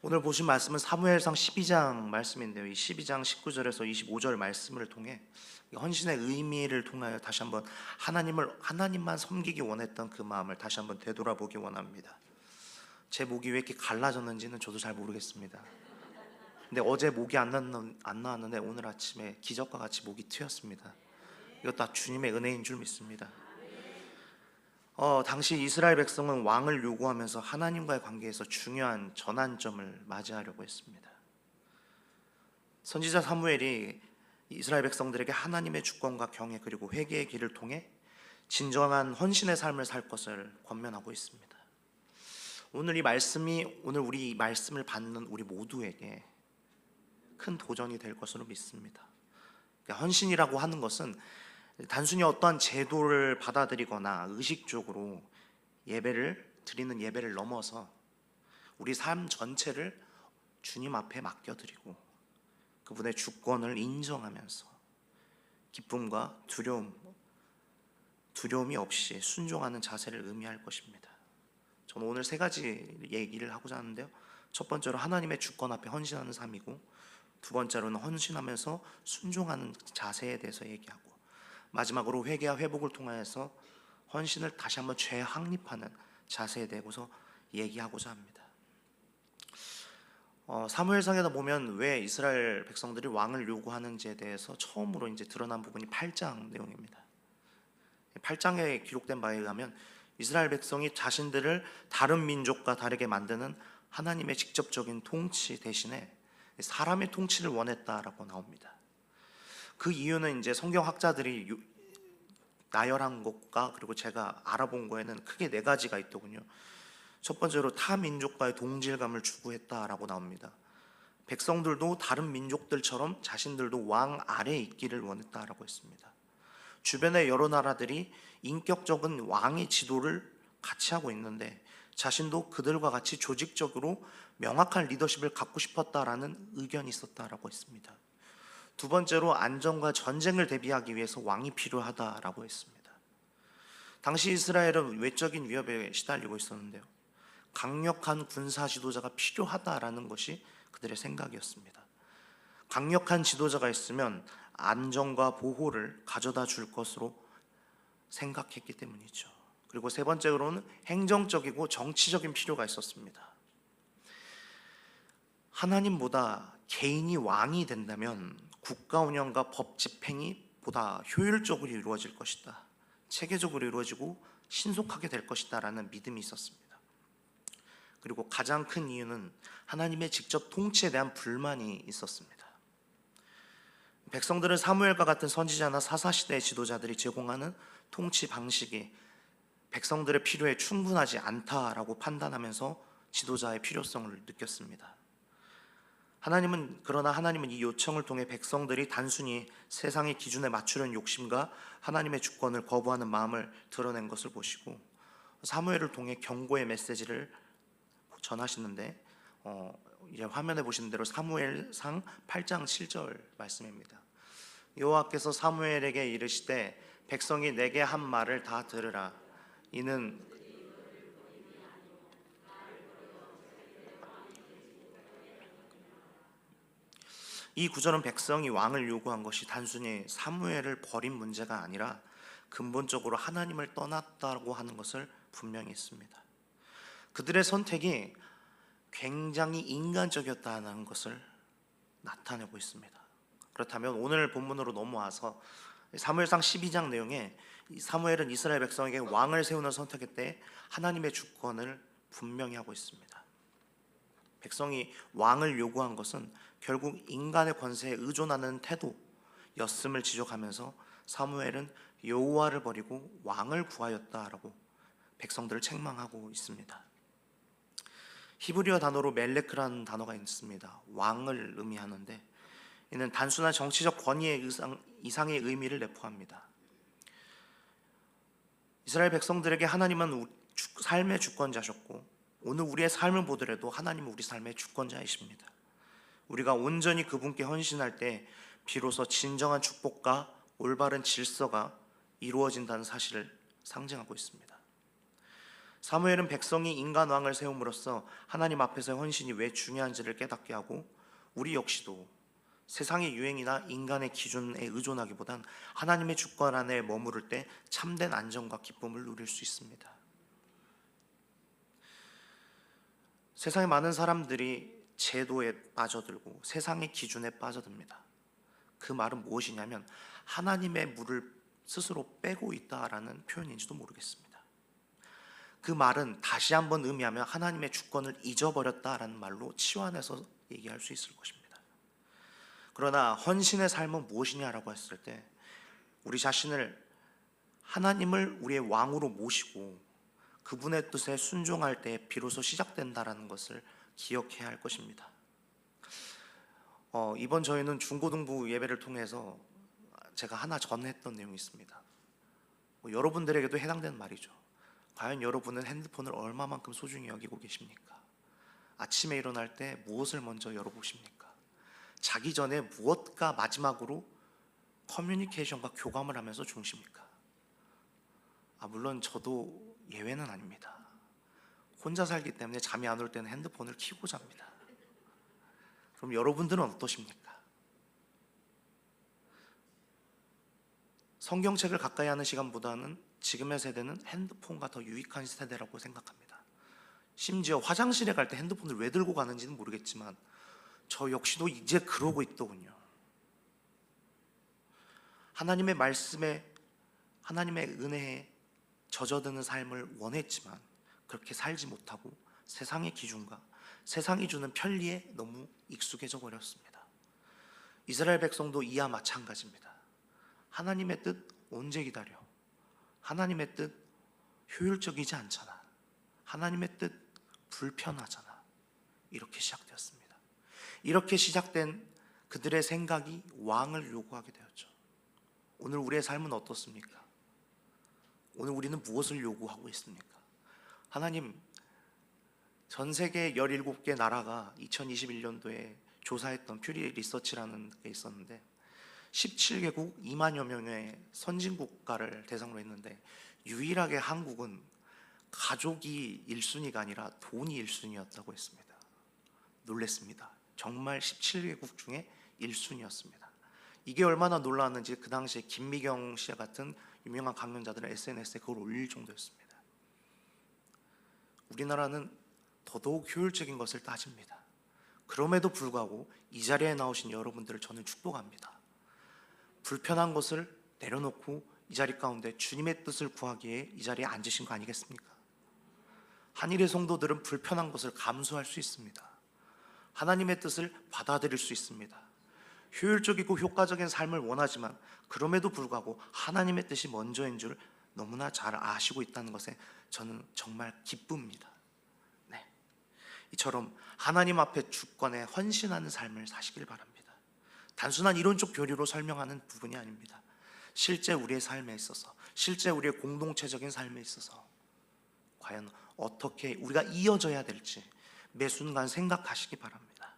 오늘 보신 말씀은 사무엘상 12장 말씀인데요. 이 12장 19절에서 25절 말씀을 통해 헌신의 의미를 통하여 다시 한번 하나님만 섬기기 원했던 그 마음을 다시 한번 되돌아보기 원합니다. 제 목이 왜 이렇게 갈라졌는지는 저도 잘 모르겠습니다. 근데 어제 목이 안 나왔는데 오늘 아침에 기적과 같이 목이 트였습니다. 이것 다 주님의 은혜인 줄 믿습니다. 당시 이스라엘 백성은 왕을 요구하면서 하나님과의 관계에서 중요한 전환점을 맞이하려고 했습니다. 선지자 사무엘이 이스라엘 백성들에게 하나님의 주권과 경외 그리고 회개의 길을 통해 진정한 헌신의 삶을 살 것을 권면하고 있습니다. 오늘 우리 이 말씀을 받는 우리 모두에게 큰 도전이 될 것으로 믿습니다. 헌신이라고 하는 것은 단순히 어떠한 제도를 받아들이거나 의식적으로 드리는 예배를 넘어서 우리 삶 전체를 주님 앞에 맡겨드리고 그분의 주권을 인정하면서 기쁨과 두려움이 없이 순종하는 자세를 의미할 것입니다. 저는 오늘 세 가지 얘기를 하고자 하는데요. 첫 번째로 하나님의 주권 앞에 헌신하는 삶이고, 두 번째로는 헌신하면서 순종하는 자세에 대해서 얘기하고, 마지막으로 회개와 회복을 통하여서 헌신을 다시 한번 재확립하는 자세에 대해서 얘기하고자 합니다. 사무엘상에다 보면 왜 이스라엘 백성들이 왕을 요구하는지에 대해서 처음으로 이제 드러난 부분이 8장 내용입니다. 8장에 기록된 바에 의하면 이스라엘 백성이 자신들을 다른 민족과 다르게 만드는 하나님의 직접적인 통치 대신에 사람의 통치를 원했다라고 나옵니다. 그 이유는 이제 성경학자들이 나열한 것과 그리고 제가 알아본 거에는 크게 네 가지가 있더군요. 첫 번째로 타 민족과의 동질감을 추구했다라고 나옵니다. 백성들도 다른 민족들처럼 자신들도 왕 아래에 있기를 원했다라고 했습니다. 주변의 여러 나라들이 인격적인 왕의 지도를 같이 하고 있는데 자신도 그들과 같이 조직적으로 명확한 리더십을 갖고 싶었다라는 의견이 있었다라고 했습니다. 두 번째로 안전과 전쟁을 대비하기 위해서 왕이 필요하다라고 했습니다. 당시 이스라엘은 외적인 위협에 시달리고 있었는데요. 강력한 군사 지도자가 필요하다라는 것이 그들의 생각이었습니다. 강력한 지도자가 있으면 안전과 보호를 가져다 줄 것으로 생각했기 때문이죠. 그리고 세 번째로는 행정적이고 정치적인 필요가 있었습니다. 하나님보다 개인이 왕이 된다면 국가 운영과 법 집행이 보다 효율적으로 이루어질 것이다, 체계적으로 이루어지고 신속하게 될 것이다 라는 믿음이 있었습니다. 그리고 가장 큰 이유는 하나님의 직접 통치에 대한 불만이 있었습니다. 백성들은 사무엘과 같은 선지자나 사사시대의 지도자들이 제공하는 통치 방식이 백성들의 필요에 충분하지 않다라고 판단하면서 지도자의 필요성을 느꼈습니다. 그러나 하나님은 이 요청을 통해 백성들이 단순히 세상의 기준에 맞추려는 욕심과 하나님의 주권을 거부하는 마음을 드러낸 것을 보시고 사무엘을 통해 경고의 메시지를 전하시는데, 이제 화면에 보시는 대로 사무엘상 8장 7절 말씀입니다. 여호와께서 사무엘에게 이르시되 백성이 내게 한 말을 다 들으라. 이는 이 구절은 백성이 왕을 요구한 것이 단순히 사무엘을 버린 문제가 아니라 근본적으로 하나님을 떠났다고 하는 것을 분명히 했습니다. 그들의 선택이 굉장히 인간적이었다는 것을 나타내고 있습니다. 그렇다면 오늘 본문으로 넘어와서 사무엘상 12장 내용에 사무엘은 이스라엘 백성에게 왕을 세우는 선택의 때 하나님의 주권을 분명히 하고 있습니다. 백성이 왕을 요구한 것은 결국 인간의 권세에 의존하는 태도였음을 지적하면서 사무엘은 여호와를 버리고 왕을 구하였다라고 백성들을 책망하고 있습니다. 히브리어 단어로 멜레크라는 단어가 있습니다. 왕을 의미하는데 이는 단순한 정치적 권위의 이상의 의미를 내포합니다. 이스라엘 백성들에게 하나님은 삶의 주권자셨고 오늘 우리의 삶을 보더라도 하나님은 우리 삶의 주권자이십니다. 우리가 온전히 그분께 헌신할 때 비로소 진정한 축복과 올바른 질서가 이루어진다는 사실을 상징하고 있습니다. 사무엘은 백성이 인간 왕을 세움으로써 하나님 앞에서의 헌신이 왜 중요한지를 깨닫게 하고, 우리 역시도 세상의 유행이나 인간의 기준에 의존하기보단 하나님의 주권 안에 머무를 때 참된 안정과 기쁨을 누릴 수 있습니다. 세상의 많은 사람들이 제도에 빠져들고 세상의 기준에 빠져듭니다. 그 말은 무엇이냐면 하나님의 물을 스스로 빼고 있다라는 표현인지도 모르겠습니다. 그 말은 다시 한번 의미하면 하나님의 주권을 잊어버렸다라는 말로 치환해서 얘기할 수 있을 것입니다. 그러나 헌신의 삶은 무엇이냐라고 했을 때 우리 자신을 하나님을 우리의 왕으로 모시고 그분의 뜻에 순종할 때 비로소 시작된다라는 것을 기억해야 할 것입니다. 이번 저희는 중고등부 예배를 통해서 제가 하나 전했던 내용이 있습니다. 여러분들에게도 해당되는 말이죠. 과연 여러분은 핸드폰을 얼마만큼 소중히 여기고 계십니까? 아침에 일어날 때 무엇을 먼저 열어보십니까? 자기 전에 무엇과 마지막으로 커뮤니케이션과 교감을 하면서 주무십니까? 물론 저도 예외는 아닙니다. 혼자 살기 때문에 잠이 안 올 때는 핸드폰을 켜고 잡니다. 그럼 여러분들은 어떠십니까? 성경책을 가까이 하는 시간보다는 지금의 세대는 핸드폰과 더 유익한 세대라고 생각합니다. 심지어 화장실에 갈 때 핸드폰을 왜 들고 가는지는 모르겠지만 저 역시도 이제 그러고 있더군요. 하나님의 말씀에, 하나님의 은혜에 젖어드는 삶을 원했지만 그렇게 살지 못하고 세상의 기준과 세상이 주는 편리에 너무 익숙해져 버렸습니다. 이스라엘 백성도 이와 마찬가지입니다. 하나님의 뜻 언제 기다려? 하나님의 뜻 효율적이지 않잖아. 하나님의 뜻 불편하잖아. 이렇게 시작되었습니다. 이렇게 시작된 그들의 생각이 왕을 요구하게 되었죠. 오늘 우리의 삶은 어떻습니까? 오늘 우리는 무엇을 요구하고 있습니까? 하나님, 전 세계 17개 나라가 2021년도에 조사했던 퓨리 리서치라는 게 있었는데 17개국 2만여 명의 선진국가를 대상으로 했는데 유일하게 한국은 가족이 1순위가 아니라 돈이 1순위였다고 했습니다. 놀랬습니다. 정말 17개국 중에 1순위였습니다. 이게 얼마나 놀라웠는지 그 당시에 김미경 씨 같은 유명한 강연자들은 SNS에 그걸 올릴 정도였습니다. 우리나라는 더더욱 효율적인 것을 따집니다. 그럼에도 불구하고 이 자리에 나오신 여러분들을 저는 축복합니다. 불편한 것을 내려놓고 이 자리 가운데 주님의 뜻을 구하기에 이 자리에 앉으신 거 아니겠습니까? 한일의 성도들은 불편한 것을 감수할 수 있습니다. 하나님의 뜻을 받아들일 수 있습니다. 효율적이고 효과적인 삶을 원하지만 그럼에도 불구하고 하나님의 뜻이 먼저인 줄 너무나 잘 아시고 있다는 것에 저는 정말 기쁩니다. 네, 이처럼 하나님 앞에 주권에 헌신하는 삶을 사시길 바랍니다. 단순한 이론적 교리로 설명하는 부분이 아닙니다. 실제 우리의 삶에 있어서, 실제 우리의 공동체적인 삶에 있어서 과연 어떻게 우리가 이어져야 될지 매 순간 생각하시기 바랍니다.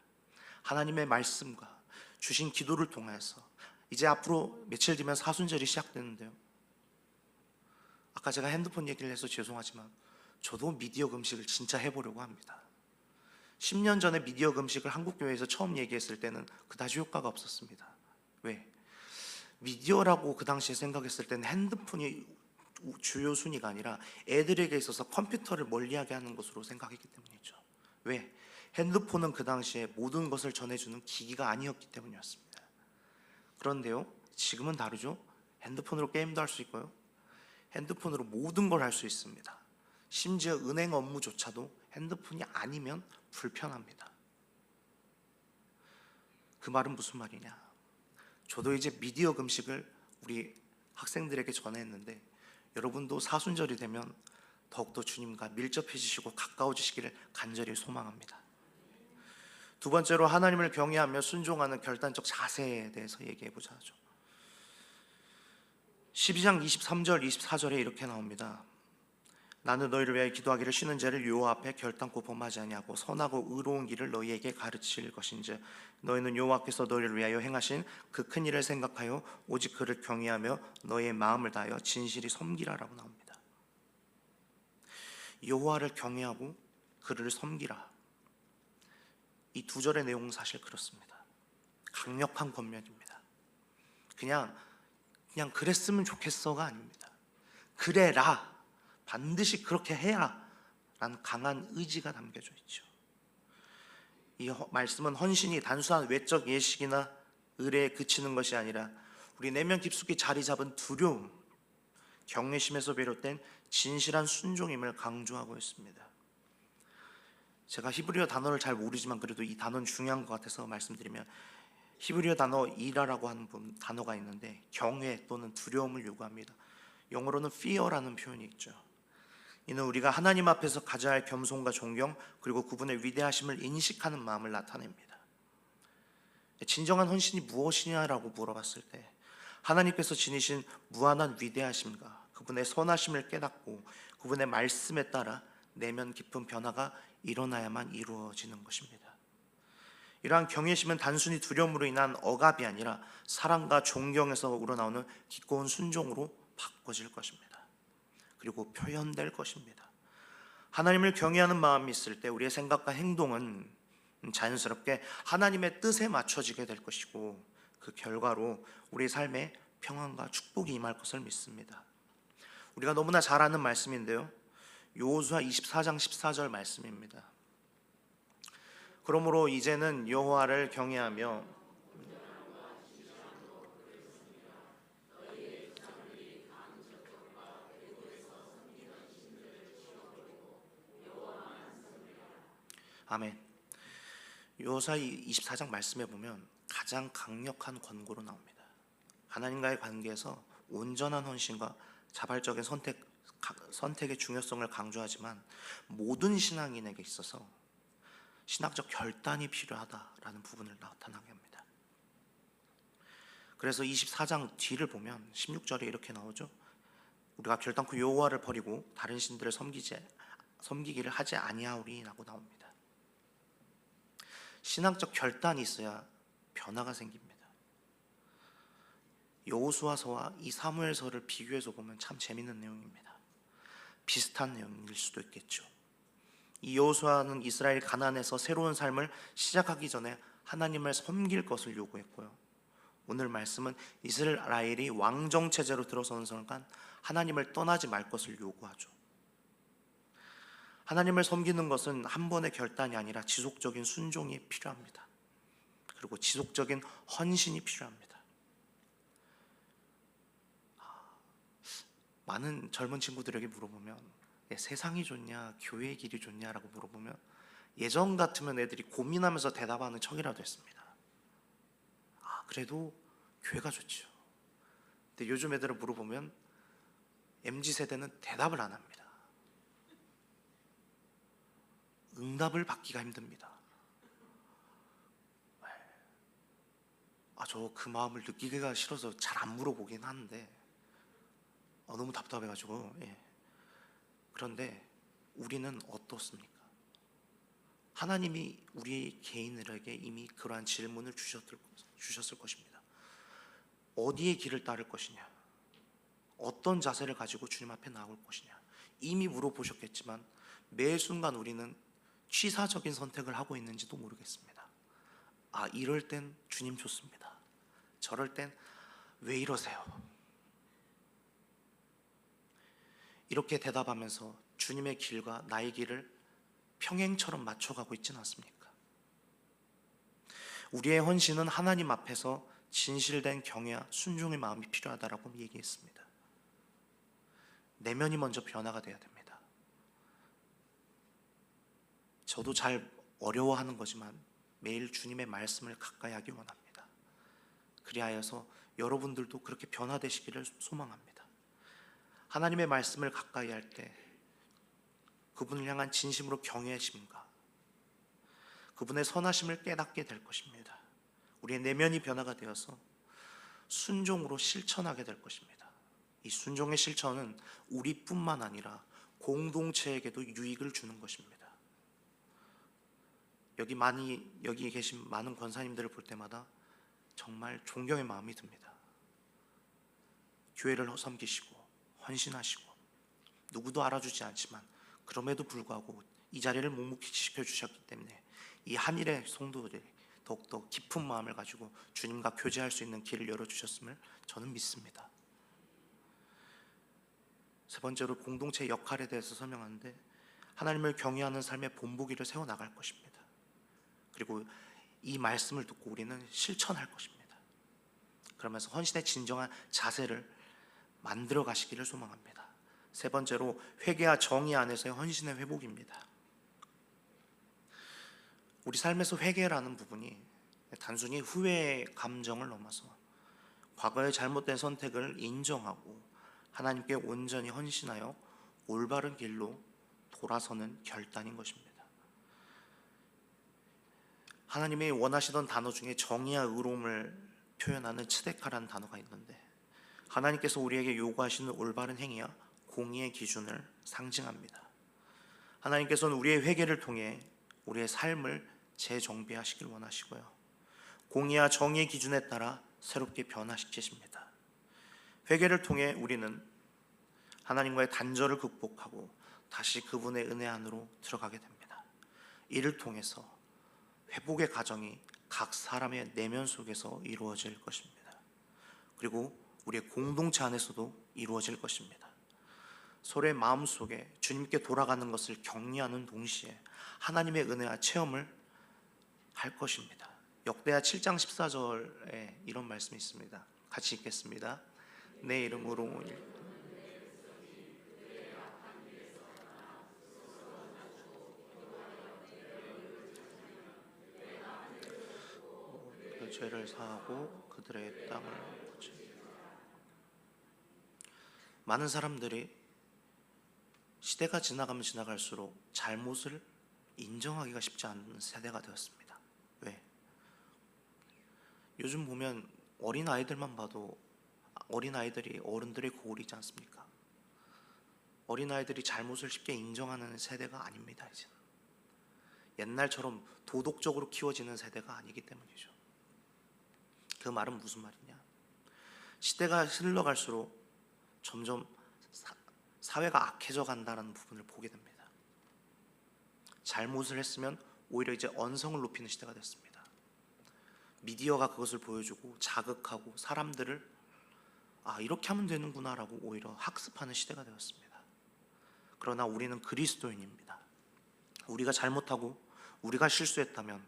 하나님의 말씀과 주신 기도를 통해서 이제 앞으로 며칠 뒤면 사순절이 시작되는데요, 아까 제가 핸드폰 얘기를 해서 죄송하지만 저도 미디어 금식을 진짜 해보려고 합니다. 10년 전에 미디어 금식을 한국교회에서 처음 얘기했을 때는 그다지 효과가 없었습니다. 왜? 미디어라고 그 당시에 생각했을 때는 핸드폰이 주요 순위가 아니라 애들에게 있어서 컴퓨터를 멀리하게 하는 것으로 생각했기 때문이죠. 왜? 핸드폰은 그 당시에 모든 것을 전해주는 기기가 아니었기 때문이었습니다. 그런데요, 지금은 다르죠. 핸드폰으로 게임도 할 수 있고요, 핸드폰으로 모든 걸 할 수 있습니다. 심지어 은행 업무조차도 핸드폰이 아니면 불편합니다. 그 말은 무슨 말이냐? 저도 이제 미디어 금식을 우리 학생들에게 전했는데 여러분도 사순절이 되면 더욱더 주님과 밀접해지시고 가까워지시기를 간절히 소망합니다. 두 번째로 하나님을 경외하며 순종하는 결단적 자세에 대해서 얘기해보자 하죠. 12장 23절 24절에 이렇게 나옵니다. 나는 너희를 위하여 기도하기를 쉬는 죄를 여호와 앞에 결단코 범하지 아니하고 선하고 의로운 길을 너희에게 가르칠 것인지 너희는 여호와께서 너희를 위하여 행하신 그 큰 일을 생각하여 오직 그를 경외하며 너희의 마음을 다하여 진실이 섬기라라고 나옵니다. 여호와를 경외하고 그를 섬기라. 이 두 절의 내용은 사실 그렇습니다. 강력한 권면입니다. 그냥 그랬으면 좋겠어가 아닙니다. 그래라, 반드시 그렇게 해야 라는 강한 의지가 담겨져 있죠. 이 말씀은 헌신이 단순한 외적 예식이나 의례에 그치는 것이 아니라 우리 내면 깊숙이 자리 잡은 두려움, 경외심에서 비롯된 진실한 순종임을 강조하고 있습니다. 제가 히브리어 단어를 잘 모르지만 그래도 이 단어는 중요한 것 같아서 말씀드리면, 히브리어 단어 이라라고 하는 단어가 있는데 경외 또는 두려움을 요구합니다. 영어로는 fear라는 표현이 있죠. 이는 우리가 하나님 앞에서 가져야 할 겸손과 존경, 그리고 그분의 위대하심을 인식하는 마음을 나타냅니다. 진정한 헌신이 무엇이냐라고 물어봤을 때 하나님께서 지니신 무한한 위대하심과 그분의 선하심을 깨닫고 그분의 말씀에 따라 내면 깊은 변화가 일어나야만 이루어지는 것입니다. 이러한 경외심은 단순히 두려움으로 인한 억압이 아니라 사랑과 존경에서 우러나오는 기꺼운 순종으로 바꿔질 것입니다. 그리고 표현될 것입니다. 하나님을 경외하는 마음이 있을 때 우리의 생각과 행동은 자연스럽게 하나님의 뜻에 맞춰지게 될 것이고, 그 결과로 우리 삶에 평안과 축복이 임할 것을 믿습니다. 우리가 너무나 잘 아는 말씀인데요, 여호수아 24장 14절 말씀입니다. 그러므로 이제는 여호와를 경외하며 아멘. 여호수아 24장 말씀에 보면 가장 강력한 권고로 나옵니다. 하나님과의 관계에서 온전한 헌신과 자발적인 선택의 중요성을 강조하지만 모든 신앙인에게 있어서 신학적 결단이 필요하다라는 부분을 나타나게 합니다. 그래서 24장 뒤를 보면 16절에 이렇게 나오죠. 우리가 결단코 여호와를 버리고 다른 신들을 섬기기를 하지 아니하오리라고 나옵니다. 신학적 결단이 있어야 변화가 생깁니다. 여호수아서와 이 사무엘서를 비교해서 보면 참 재밌는 내용입니다. 비슷한 내용일 수도 있겠죠. 이 여호수아는 이스라엘 가나안에서 새로운 삶을 시작하기 전에 하나님을 섬길 것을 요구했고요, 오늘 말씀은 이스라엘이 왕정 체제로 들어서는 순간 하나님을 떠나지 말 것을 요구하죠. 하나님을 섬기는 것은 한 번의 결단이 아니라 지속적인 순종이 필요합니다. 그리고 지속적인 헌신이 필요합니다. 많은 젊은 친구들에게 물어보면 세상이 좋냐 교회의 길이 좋냐라고 물어보면 예전 같으면 애들이 고민하면서 대답하는 척이라도 했습니다. 그래도 교회가 좋죠. 근데 요즘 애들을 물어보면 MZ세대는 대답을 안 합니다. 응답을 받기가 힘듭니다. 저 그 마음을 느끼기가 싫어서 잘 안 물어보긴 하는데 너무 답답해가지고. 그런데 우리는 어떻습니까? 하나님이 우리 개인들에게 이미 그러한 질문을 주셨을 것입니다. 어디의 길을 따를 것이냐, 어떤 자세를 가지고 주님 앞에 나올 것이냐, 이미 물어보셨겠지만 매 순간 우리는 취사적인 선택을 하고 있는지도 모르겠습니다. 이럴 땐 주님 좋습니다. 저럴 땐 왜 이러세요? 이렇게 대답하면서 주님의 길과 나의 길을 평행처럼 맞춰가고 있지는 않습니까? 우리의 헌신은 하나님 앞에서 진실된 경외와 순종의 마음이 필요하다라고 얘기했습니다. 내면이 먼저 변화가 돼야 됩니다. 저도 잘 어려워하는 거지만 매일 주님의 말씀을 가까이 하기 원합니다. 그리하여서 여러분들도 그렇게 변화되시기를 소망합니다. 하나님의 말씀을 가까이 할 때 그분을 향한 진심으로 경외하심과 그분의 선하심을 깨닫게 될 것입니다. 우리의 내면이 변화가 되어서 순종으로 실천하게 될 것입니다. 이 순종의 실천은 우리뿐만 아니라 공동체에게도 유익을 주는 것입니다. 여기 계신 많은 권사님들을 볼 때마다 정말 존경의 마음이 듭니다. 교회를 섬기시고 헌신하시고 누구도 알아주지 않지만 그럼에도 불구하고 이 자리를 묵묵히 지켜주셨기 때문에 이 한일의 성도들이 더욱더 깊은 마음을 가지고 주님과 교제할 수 있는 길을 열어주셨음을 저는 믿습니다. 세 번째로 공동체의 역할에 대해서 설명하는데, 하나님을 경외하는 삶의 본보기를 세워나갈 것입니다. 그리고 이 말씀을 듣고 우리는 실천할 것입니다. 그러면서 헌신의 진정한 자세를 만들어 가시기를 소망합니다. 세 번째로 회개와 정의 안에서의 헌신의 회복입니다. 우리 삶에서 회개라는 부분이 단순히 후회의 감정을 넘어서 과거의 잘못된 선택을 인정하고 하나님께 온전히 헌신하여 올바른 길로 돌아서는 결단인 것입니다. 하나님이 원하시던 단어 중에 정의와 의로움을 표현하는 츠데카라는 단어가 있는데, 하나님께서 우리에게 요구하시는 올바른 행위와 공의의 기준을 상징합니다. 하나님께서는 우리의 회개를 통해 우리의 삶을 재정비하시길 원하시고요, 공의와 정의의 기준에 따라 새롭게 변화시키십니다. 회개를 통해 우리는 하나님과의 단절을 극복하고 다시 그분의 은혜 안으로 들어가게 됩니다. 이를 통해서 회복의 과정이 각 사람의 내면 속에서 이루어질 것입니다. 그리고 우리의 공동체 안에서도 이루어질 것입니다. 서로의 마음속에 주님께 돌아가는 것을 격려하는 동시에 하나님의 은혜와 체험을 할 것입니다. 역대하 7장 14절에 이런 말씀이 있습니다. 같이 읽겠습니다. 내 이름으로 그 죄를 사하고 그들의 땅을 고치리라. 많은 사람들이 시대가 지나가면 지나갈수록 잘못을 인정하기가 쉽지 않은 세대가 되었습니다. 왜? 요즘 보면 어린아이들만 봐도 어린아이들이 어른들의 고울이지 않습니까? 어린아이들이 잘못을 쉽게 인정하는 세대가 아닙니다. 이제 옛날처럼 도덕적으로 키워지는 세대가 아니기 때문이죠. 그 말은 무슨 말이냐? 시대가 흘러갈수록 점점 사회가 악해져 간다는 부분을 보게 됩니다. 잘못을 했으면 오히려 이제 언성을 높이는 시대가 됐습니다. 미디어가 그것을 보여주고 자극하고 사람들을 이렇게 하면 되는구나 라고 오히려 학습하는 시대가 되었습니다. 그러나 우리는 그리스도인입니다. 우리가 잘못하고 우리가 실수했다면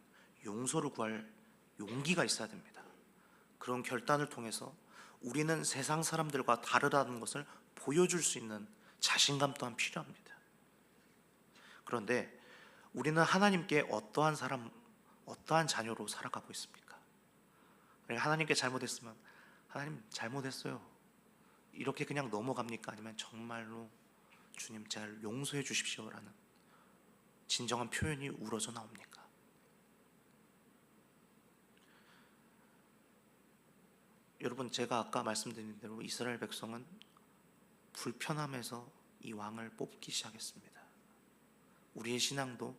용서를 구할 용기가 있어야 됩니다. 그런 결단을 통해서 우리는 세상 사람들과 다르다는 것을 보여줄 수 있는 자신감 또한 필요합니다. 그런데 우리는 하나님께 어떠한 사람, 어떠한 자녀로 살아가고 있습니까? 하나님께 잘못했으면 하나님 잘못했어요, 이렇게 그냥 넘어갑니까? 아니면 정말로 주님 잘 용서해 주십시오라는 진정한 표현이 우러져 나옵니까? 여러분, 제가 아까 말씀드린 대로 이스라엘 백성은 불편함에서 이 왕을 뽑기 시작했습니다. 우리의 신앙도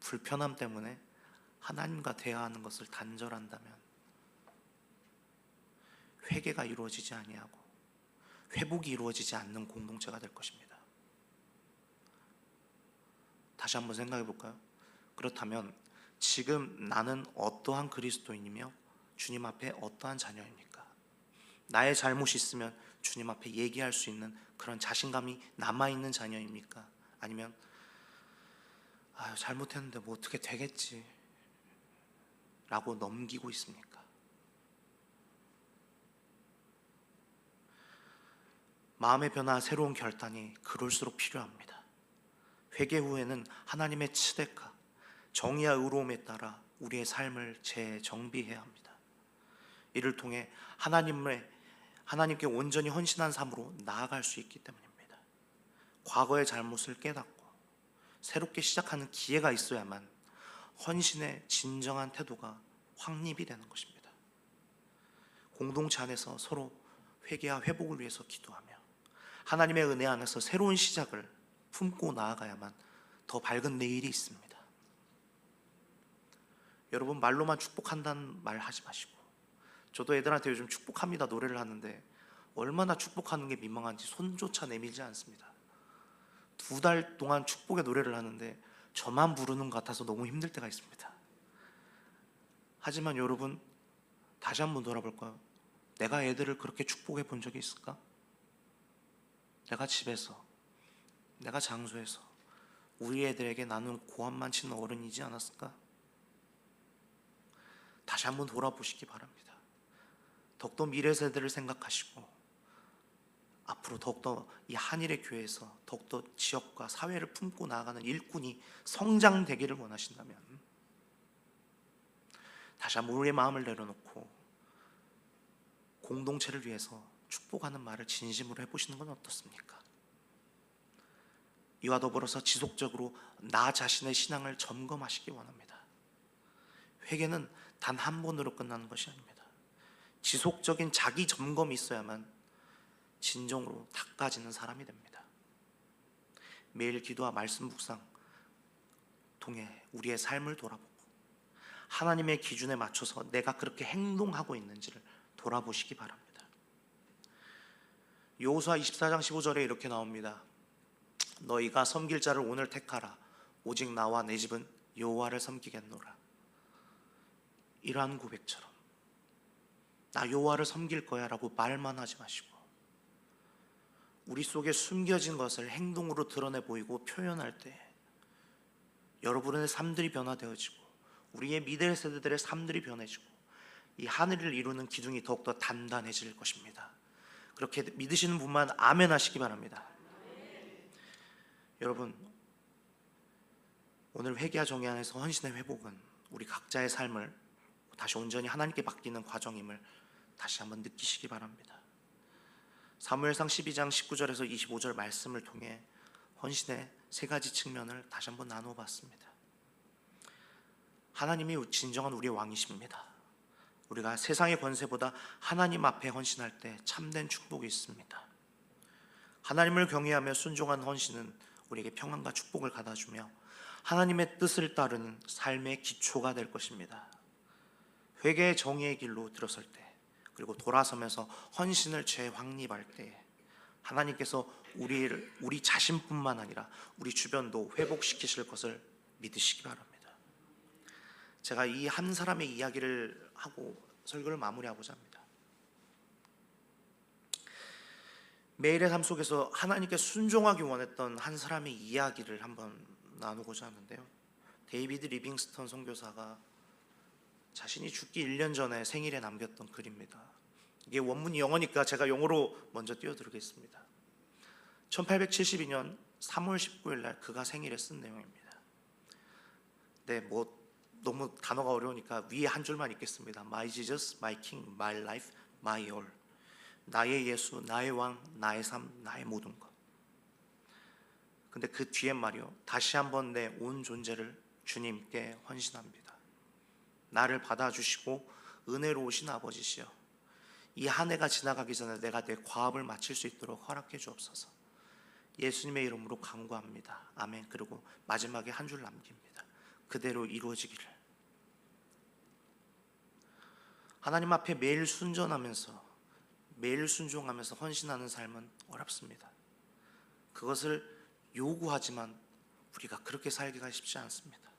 불편함 때문에 하나님과 대화하는 것을 단절한다면 회개가 이루어지지 아니하고 회복이 이루어지지 않는 공동체가 될 것입니다. 다시 한번 생각해 볼까요? 그렇다면 지금 나는 어떠한 그리스도인이며 주님 앞에 어떠한 자녀입니까? 나의 잘못이 있으면 주님 앞에 얘기할 수 있는 그런 자신감이 남아있는 자녀입니까? 아니면 잘못했는데 뭐 어떻게 되겠지 라고 넘기고 있습니까? 마음의 변화, 새로운 결단이 그럴수록 필요합니다. 회개 후에는 하나님의 츠데카, 정의와 의로움에 따라 우리의 삶을 재정비해야 합니다. 이를 통해 하나님께 온전히 헌신한 삶으로 나아갈 수 있기 때문입니다. 과거의 잘못을 깨닫고 새롭게 시작하는 기회가 있어야만 헌신의 진정한 태도가 확립이 되는 것입니다. 공동체 안에서 서로 회개와 회복을 위해서 기도하며 하나님의 은혜 안에서 새로운 시작을 품고 나아가야만 더 밝은 내일이 있습니다. 여러분, 말로만 축복한다는 말 하지 마시고, 저도 애들한테 요즘 축복합니다 노래를 하는데 얼마나 축복하는 게 민망한지 손조차 내밀지 않습니다. 2달 동안 축복의 노래를 하는데 저만 부르는 것 같아서 너무 힘들 때가 있습니다. 하지만 여러분, 다시 한번 돌아볼까요? 내가 애들을 그렇게 축복해 본 적이 있을까? 내가 집에서, 내가 장소에서 우리 애들에게 나는 고함만 치는 어른이지 않았을까? 다시 한번 돌아보시기 바랍니다. 더욱더 미래 세대를 생각하시고 앞으로 더욱더 이 한일의 교회에서 더욱더 지역과 사회를 품고 나아가는 일꾼이 성장되기를 원하신다면 다시 한번 우리의 마음을 내려놓고 공동체를 위해서 축복하는 말을 진심으로 해보시는 건 어떻습니까? 이와 더불어서 지속적으로 나 자신의 신앙을 점검하시기 원합니다. 회개는 단 한 번으로 끝나는 것이 아닙니다. 지속적인 자기 점검이 있어야만 진정으로 닦아지는 사람이 됩니다. 매일 기도와 말씀 묵상 통해 우리의 삶을 돌아보고 하나님의 기준에 맞춰서 내가 그렇게 행동하고 있는지를 돌아보시기 바랍니다. 여호수아 24장 15절에 이렇게 나옵니다. 너희가 섬길 자를 오늘 택하라. 오직 나와 내 집은 여호와를 섬기겠노라. 이러한 고백처럼 나 여호와를 섬길 거야 라고 말만 하지 마시고 우리 속에 숨겨진 것을 행동으로 드러내 보이고 표현할 때 여러분의 삶들이 변화되어지고 우리의 미래 세대들의 삶들이 변해지고 이 하늘을 이루는 기둥이 더욱더 단단해질 것입니다. 그렇게 믿으시는 분만 아멘 하시기 바랍니다. 여러분, 오늘 회개와 정의 안에서 헌신의 회복은 우리 각자의 삶을 다시 온전히 하나님께 맡기는 과정임을 다시 한번 느끼시기 바랍니다. 사무엘상 12장 19절에서 25절 말씀을 통해 헌신의 세 가지 측면을 다시 한번 나누어 봤습니다. 하나님이 진정한 우리의 왕이십니다. 우리가 세상의 권세보다 하나님 앞에 헌신할 때 참된 축복이 있습니다. 하나님을 경외하며 순종한 헌신은 우리에게 평안과 축복을 가다주며 하나님의 뜻을 따르는 삶의 기초가 될 것입니다. 회개의 정의의 길로 들어설 때 그리고 돌아서면서 헌신을 재확립할 때 하나님께서 우리 자신뿐만 아니라 우리 주변도 회복시키실 것을 믿으시기 바랍니다. 제가 이 한 사람의 이야기를 하고 설교를 마무리하고자 합니다. 매일의 삶 속에서 하나님께 순종하기 원했던 한 사람의 이야기를 한번 나누고자 하는데요. 데이비드 리빙스턴 선교사가 자신이 죽기 1년 전에 생일에 남겼던 글입니다. 이게 원문이 영어니까 제가 영어로 먼저 띄워드리겠습니다. 1872년 3월 19일 날 그가 생일에 쓴 내용입니다. 네, 너무 단어가 어려우니까 위에 한 줄만 읽겠습니다. My Jesus, my King, my life, my all. 나의 예수, 나의 왕, 나의 삶, 나의 모든 것. 근데 그 뒤에 말이요. 다시 한번 내 온 존재를 주님께 헌신합니다. 나를 받아주시고 은혜로우신 아버지시여, 이 한 해가 지나가기 전에 내가 내 과업을 마칠 수 있도록 허락해 주옵소서. 예수님의 이름으로 간구합니다. 아멘. 그리고 마지막에 한 줄 남깁니다. 그대로 이루어지기를. 하나님 앞에 매일 순종하면서 헌신하는 삶은 어렵습니다. 그것을 요구하지만 우리가 그렇게 살기가 쉽지 않습니다.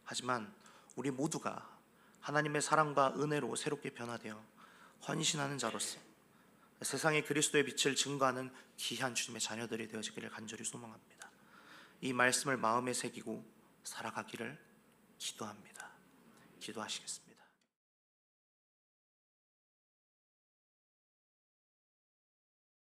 하지만 우리 모두가 하나님의 사랑과 은혜로 새롭게 변화되어 헌신하는 자로서 세상에 그리스도의 빛을 증거하는 귀한 주님의 자녀들이 되어지기를 간절히 소망합니다. 이 말씀을 마음에 새기고 살아가기를 기도합니다. 기도하시겠습니다.